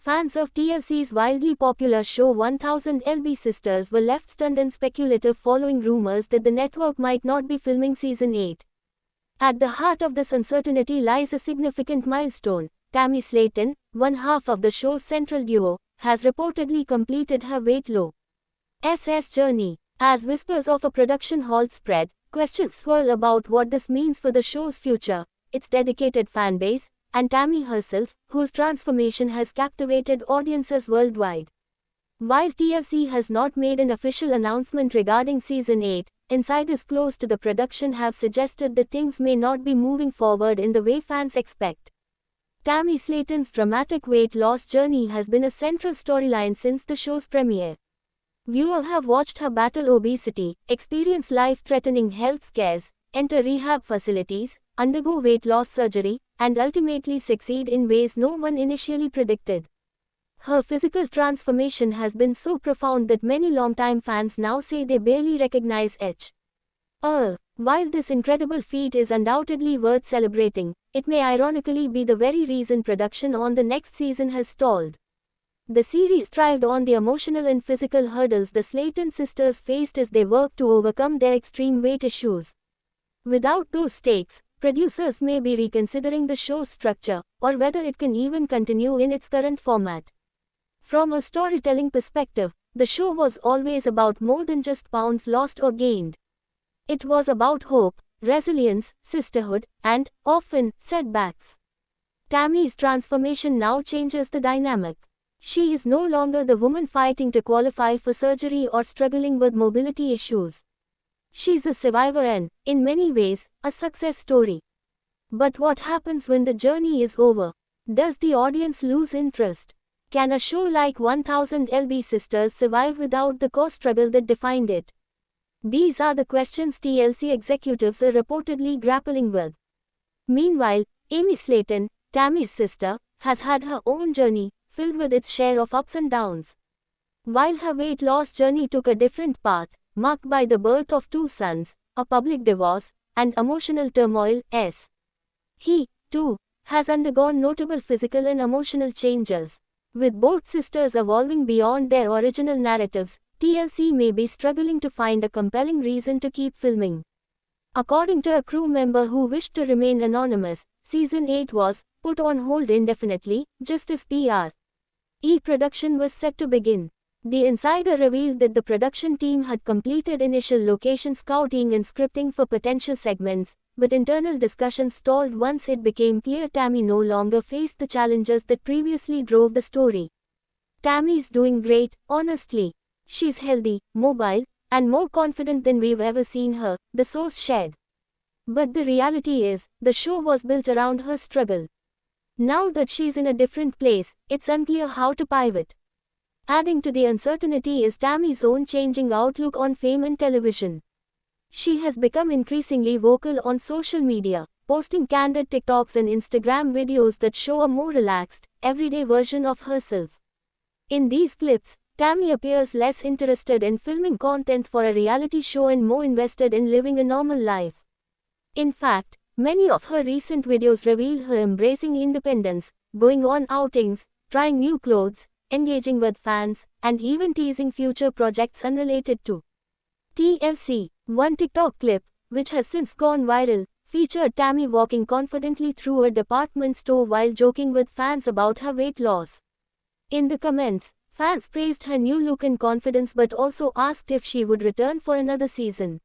Fans of TLC's wildly popular show 1000 LB Sisters were left stunned and speculative following rumors that the network might not be filming season 8. At the heart of this uncertainty lies a significant milestone. Tammy Slaton, one half of the show's central duo, has reportedly completed her weight loss journey. As whispers of a production halt spread, questions swirl about what this means for the show's future, its dedicated fan base, and Tammy herself, whose transformation has captivated audiences worldwide. While TLC has not made an official announcement regarding season 8, insiders close to the production have suggested that things may not be moving forward in the way fans expect. Tammy Slaton's dramatic weight loss journey has been a central storyline since the show's premiere. Viewers have watched her battle obesity, experience life-threatening health scares, enter rehab facilities, undergo weight loss surgery, and ultimately succeed in ways no one initially predicted. Her physical transformation has been so profound that many longtime fans now say they barely recognize her. While this incredible feat is undoubtedly worth celebrating, it may ironically be the very reason production on the next season has stalled. The series thrived on the emotional and physical hurdles the Slaton sisters faced as they worked to overcome their extreme weight issues. Without those stakes, producers may be reconsidering the show's structure, or whether it can even continue in its current format. From a storytelling perspective, the show was always about more than just pounds lost or gained. It was about hope, resilience, sisterhood, and, often, setbacks. Tammy's transformation now changes the dynamic. She is no longer the woman fighting to qualify for surgery or struggling with mobility issues. She's a survivor and, in many ways, a success story. But what happens when the journey is over? Does the audience lose interest? Can a show like 1000 LB Sisters survive without the core struggle that defined it? These are the questions TLC executives are reportedly grappling with. Meanwhile, Amy Slaton, Tammy's sister, has had her own journey, filled with its share of ups and downs. While her weight loss journey took a different path, marked by the birth of 2 sons, a public divorce, and emotional turmoil, he, too, has undergone notable physical and emotional changes. With both sisters evolving beyond their original narratives, TLC may be struggling to find a compelling reason to keep filming. According to a crew member who wished to remain anonymous, season 8 was put on hold indefinitely, just as production was set to begin. The insider revealed that the production team had completed initial location scouting and scripting for potential segments, but internal discussions stalled once it became clear Tammy no longer faced the challenges that previously drove the story. Tammy's doing great, honestly. She's healthy, mobile, and more confident than we've ever seen her, the source shared. But the reality is, the show was built around her struggle. Now that she's in a different place, it's unclear how to pivot. Adding to the uncertainty is Tammy's own changing outlook on fame and television. She has become increasingly vocal on social media, posting candid TikToks and Instagram videos that show a more relaxed, everyday version of herself. In these clips, Tammy appears less interested in filming content for a reality show and more invested in living a normal life. In fact, many of her recent videos reveal her embracing independence, going on outings, trying new clothes, engaging with fans, and even teasing future projects unrelated to TLC. One TikTok clip, which has since gone viral, featured Tammy walking confidently through a department store while joking with fans about her weight loss. In the comments, fans praised her new look and confidence but also asked if she would return for another season.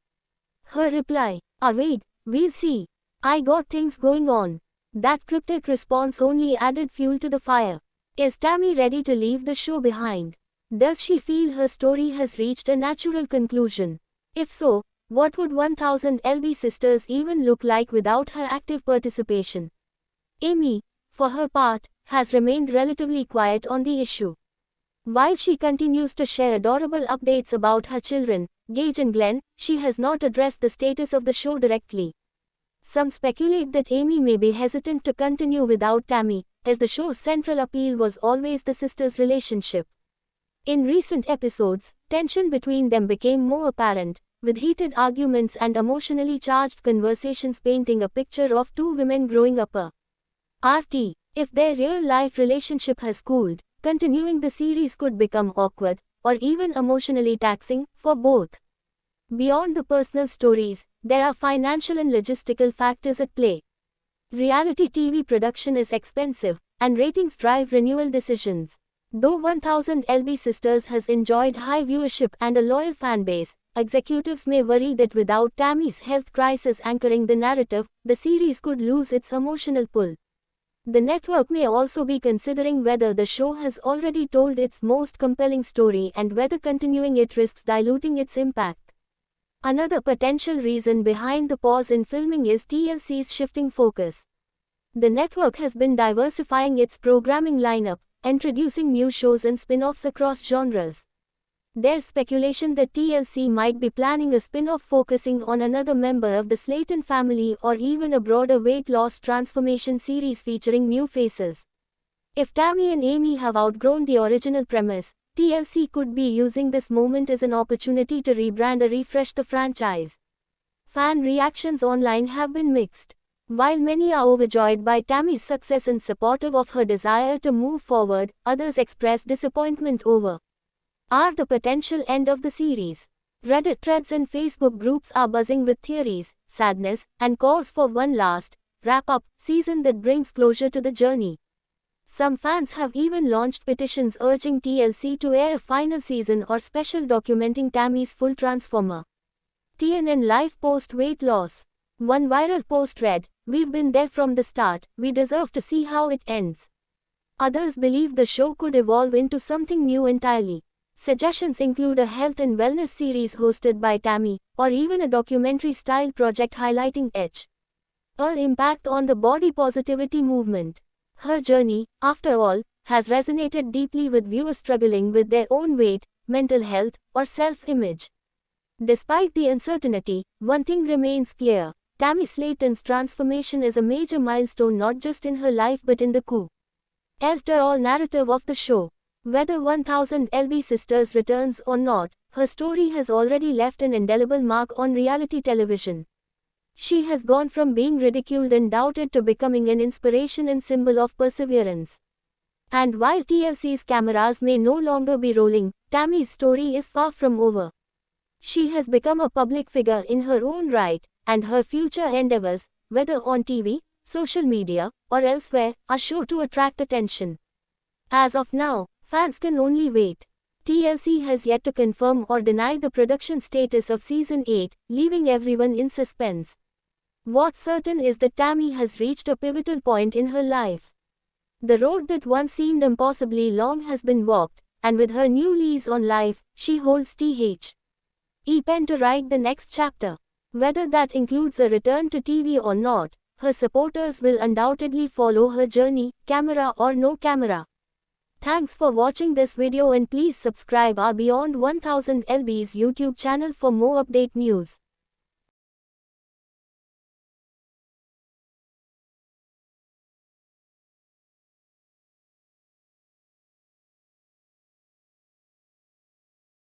Her reply, wait, we'll see. I got things going on. That cryptic response only added fuel to the fire. Is Tammy ready to leave the show behind? Does she feel her story has reached a natural conclusion? If so, what would 1000 LB Sisters even look like without her active participation? Amy, for her part, has remained relatively quiet on the issue. While she continues to share adorable updates about her children, Gage and Glenn, she has not addressed the status of the show directly. Some speculate that Amy may be hesitant to continue without Tammy, as the show's central appeal was always the sisters' relationship. In recent episodes, tension between them became more apparent, with heated arguments and emotionally charged conversations painting a picture of 2 women growing apart. If their real-life relationship has cooled, continuing the series could become awkward, or even emotionally taxing, for both. Beyond the personal stories, there are financial and logistical factors at play. Reality TV production is expensive, and ratings drive renewal decisions. Though 1000 LB Sisters has enjoyed high viewership and a loyal fan base, executives may worry that without Tammy's health crisis anchoring the narrative, the series could lose its emotional pull. The network may also be considering whether the show has already told its most compelling story and whether continuing it risks diluting its impact. Another potential reason behind the pause in filming is TLC's shifting focus. The network has been diversifying its programming lineup, introducing new shows and spin-offs across genres. There's speculation that TLC might be planning a spin-off focusing on another member of the Slayton family or even a broader weight loss transformation series featuring new faces. If Tammy and Amy have outgrown the original premise, TLC could be using this moment as an opportunity to rebrand or refresh the franchise. Fan reactions online have been mixed. While many are overjoyed by Tammy's success and supportive of her desire to move forward, others express disappointment over the potential end of the series. Reddit threads and Facebook groups are buzzing with theories, sadness, and calls for one last, wrap-up season that brings closure to the journey. Some fans have even launched petitions urging TLC to air a final season or special documenting Tammy's full transformer. TNN live post weight loss. One viral post read, "We've been there from the start, we deserve to see how it ends." Others believe the show could evolve into something new entirely. Suggestions include a health and wellness series hosted by Tammy, or even a documentary-style project highlighting her impact on the body positivity movement. Her journey, after all, has resonated deeply with viewers struggling with their own weight, mental health, or self-image. Despite the uncertainty, one thing remains clear: Tammy Slayton's transformation is a major milestone not just in her life but in the after-all narrative of the show. Whether 1000 LB Sisters returns or not, her story has already left an indelible mark on reality television. She has gone from being ridiculed and doubted to becoming an inspiration and symbol of perseverance. And while TLC's cameras may no longer be rolling, Tammy's story is far from over. She has become a public figure in her own right, and her future endeavors, whether on TV, social media, or elsewhere, are sure to attract attention. As of now, fans can only wait. TLC has yet to confirm or deny the production status of Season 8, leaving everyone in suspense. What's certain is that Tammy has reached a pivotal point in her life. The road that once seemed impossibly long has been walked, and with her new lease on life, she holds the pen to write the next chapter. Whether that includes a return to TV or not, her supporters will undoubtedly follow her journey, camera or no camera. Thanks for watching this video and please subscribe our Beyond 1000 LB's YouTube channel for more update news.